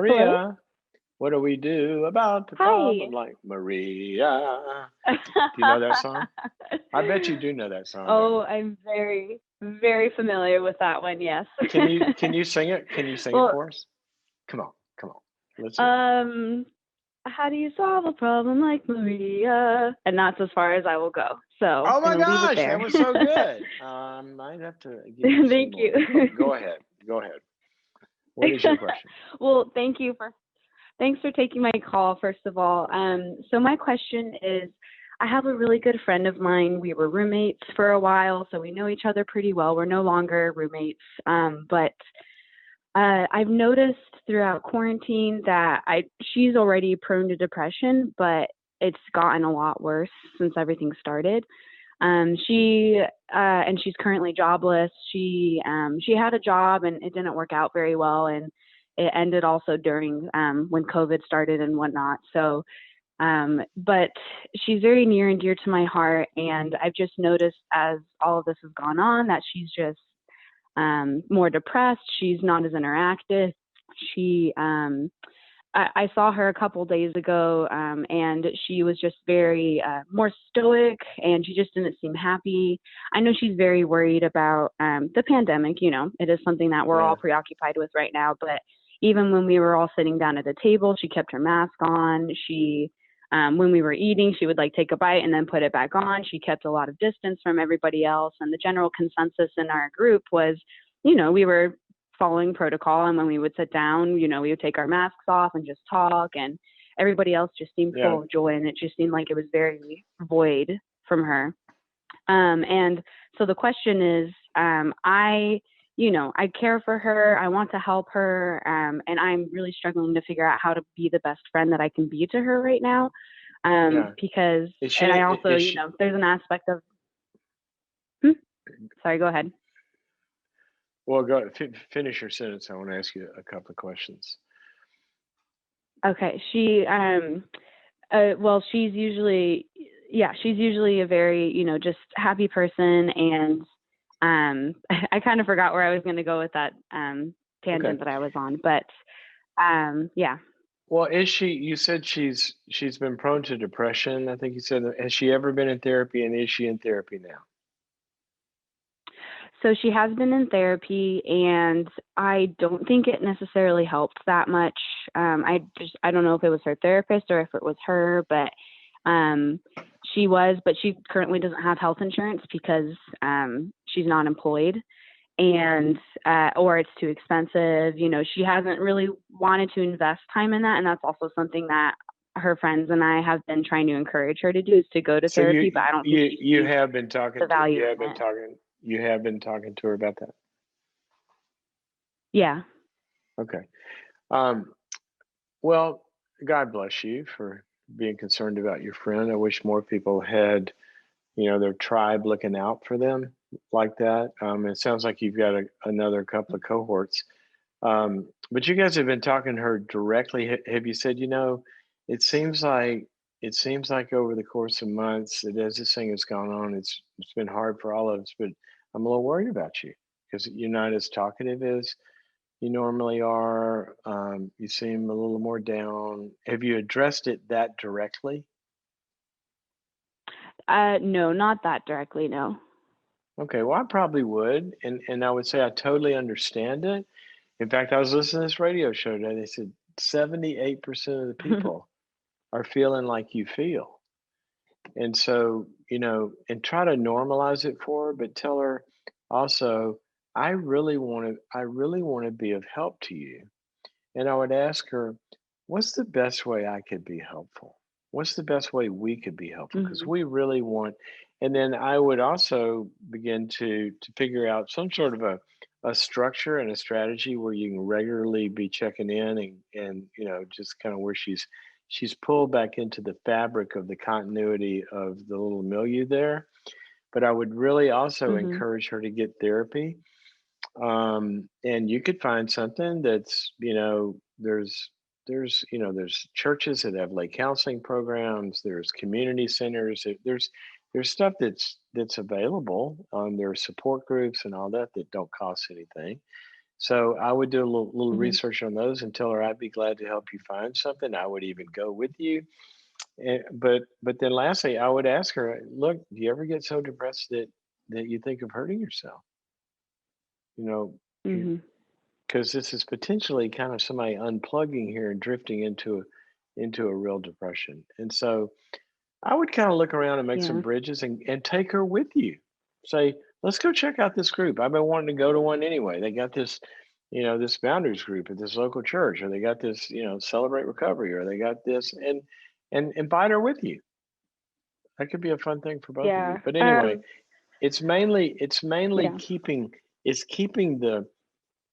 Hello? Maria, what do we do about the problem Hi. like Maria? Do you know that song? I bet you do know that song, don't Oh, you? I'm very, very familiar with that one, yes. Can you sing it? Can you sing it Well, for us? Come on, come on. Let's hear it. um, how do you solve a problem like Maria? And that's as far as I will go. So, Oh my gonna leave it gosh, that there. was so good. Might have to give you some Thank more. Go you. ahead. Go ahead. What is your question? Well, thanks for taking my call, first of all. So my question is, I have a really good friend of mine. We were roommates for a while, so we know each other pretty well. We're no longer roommates, but I've noticed throughout quarantine that she's already prone to depression, but it's gotten a lot worse since everything started. And she's currently jobless. She had a job and it didn't work out very well, and it ended also during when COVID started and whatnot. So, but she's very near and dear to my heart, and I've just noticed as all of this has gone on that she's just more depressed. She's not as interactive. She I saw her a couple days ago, and she was just very more stoic, and she just didn't seem happy. I know she's very worried about the pandemic. You know, it is something that we're all Yeah. preoccupied with right now. But even when we were all sitting down at a table, she kept her mask on. When we were eating, she would like take a bite and then put it back on. She kept a lot of distance from everybody else, and the general consensus in our group was, we were following protocol. And when we would sit down, we would take our masks off and just talk. And everybody else just seemed Yeah. full of joy. And it just seemed like it was very void from her. And so the question is, I care for her. I want to help her. And I'm really struggling to figure out how to be the best friend that I can be to her right now. Yeah. Because, Is and she I also, is she there's an aspect of, hmm? Sorry, go ahead. well go finish your sentence. I want to ask you a couple of questions. Okay. Well, she's usually a very, just happy person. And I kind of forgot where I was going to go with that Okay. tangent that I was on. But yeah. Well, is she, you said she's been prone to depression. I think you said, has she ever been in therapy and is she in therapy now? So she has been in therapy, and I don't think it necessarily helped that much. I don't know if it was her therapist or if it was her, but um, but she currently doesn't have health insurance because she's not employed, and or it's too expensive. She hasn't really wanted to invest time in that, and that's also something that her friends and I have been trying to encourage her to do, is to go to So therapy, but I don't think she you sees have been talking the to value in it. her about that. Yeah. Okay. Um, well, God bless you for being concerned about your friend. I wish more people had, their tribe looking out for them like that. It sounds like you've got another couple of cohorts. But you guys have been talking to her directly. Have you said, it seems like over the course of months that as this thing has gone on, it's been hard for all of us, but I'm a little worried about you because you're not as talkative as you normally are. You seem a little more down. Have you addressed it that directly? No, not that directly, no. Okay, well, I probably would, and I would say I totally understand it. In fact, I was listening to this radio show today. They said 78% of the people are feeling like you feel. And so, and try to normalize it for her, but tell her also, I really want to be of help to you. And I would ask her, what's the best way I could be helpful? What's the best way we could be helpful? Because Mhm. we really want, and then I would also begin to figure out some sort of a structure and a strategy where you can regularly be checking in and just kind of where she's pulled back into the fabric of the continuity of the little milieu there. But I would really also Mhm. encourage her to get therapy, and you could find something that's, there's churches that have lay counseling programs, there's community centers, there's stuff that's available. There are support groups and all that that don't cost anything. So I would do a little Hmm. research on those and tell her I'd be glad to help you find something. I would even go with you. But then lastly, I would ask her, look, do you ever get so depressed that you think of hurting yourself? You know, Hmm. because this is potentially kind of somebody unplugging here and drifting into a real depression. And so I would kind of look around and make some Yeah. bridges and take her with you. Say, let's go check out this group. I've been wanting to go to one anyway. They got this, this boundaries group at this local church, or they got this, celebrate recovery, or they got this, and invite her with you. That could be a fun thing for both of you. Yeah. But anyway, it's mainly Yeah. it's keeping the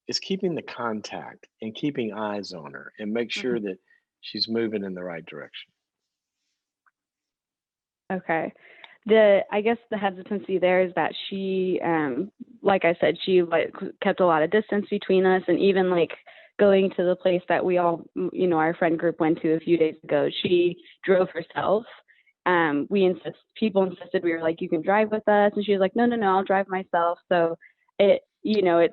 it's keeping the contact and keeping eyes on her and make Mhm. sure that she's moving in the right direction. Okay. I guess the hesitancy there is that she, like I said, she like kept a lot of distance between us, and even like going to the place that we all, our friend group went to a few days ago, she drove herself. People insisted we were like, you can drive with us, and she was like, no, no, no, I'll drive myself. So Well,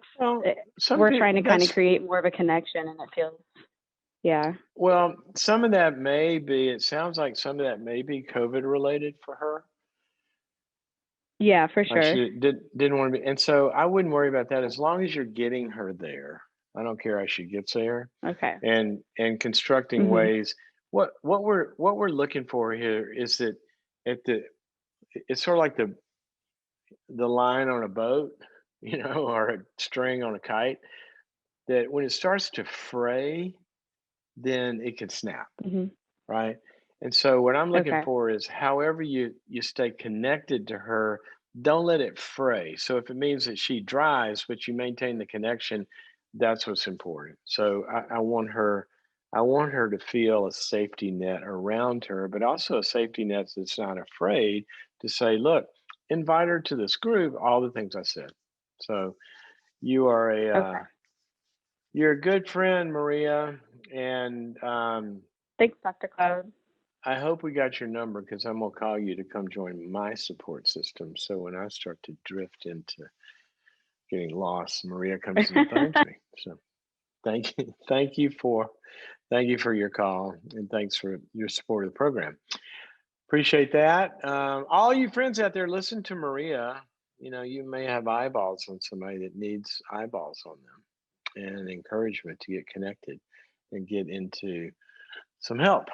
some we're trying people to kind of that's create more of a connection, and it feels, yeah, well, some of that may be. It sounds like some of that may be COVID related for her. yeah, for Like sure. she didn't want to be, and so I wouldn't worry about that as long as you're getting her there. I don't care how she gets there, Okay. and constructing Mhm. ways. What we're looking for here is that at the it's sort of like the line on a boat, or a string on a kite. That when it starts to fray, then it can snap, Mhm. right? And so what I'm looking Okay. for is however you stay connected to her, don't let it fray. So if it means that she drives, but you maintain the connection, that's what's important. So I want her to feel a safety net around her, but also a safety net that's not afraid to say, look, invite her to this group, all the things I said. So you are Okay. you're a good friend, Maria, and Thanks, Dr. Cloud. I hope we got your number because I'm gonna call you to come join my support system. So when I start to drift into getting lost, Maria comes and finds me. So thank you, thank you for your call, and thanks for your support of the program. Appreciate that. All you friends out there, listen to Maria. You may have eyeballs on somebody that needs eyeballs on them, and encouragement to get connected and get into some help.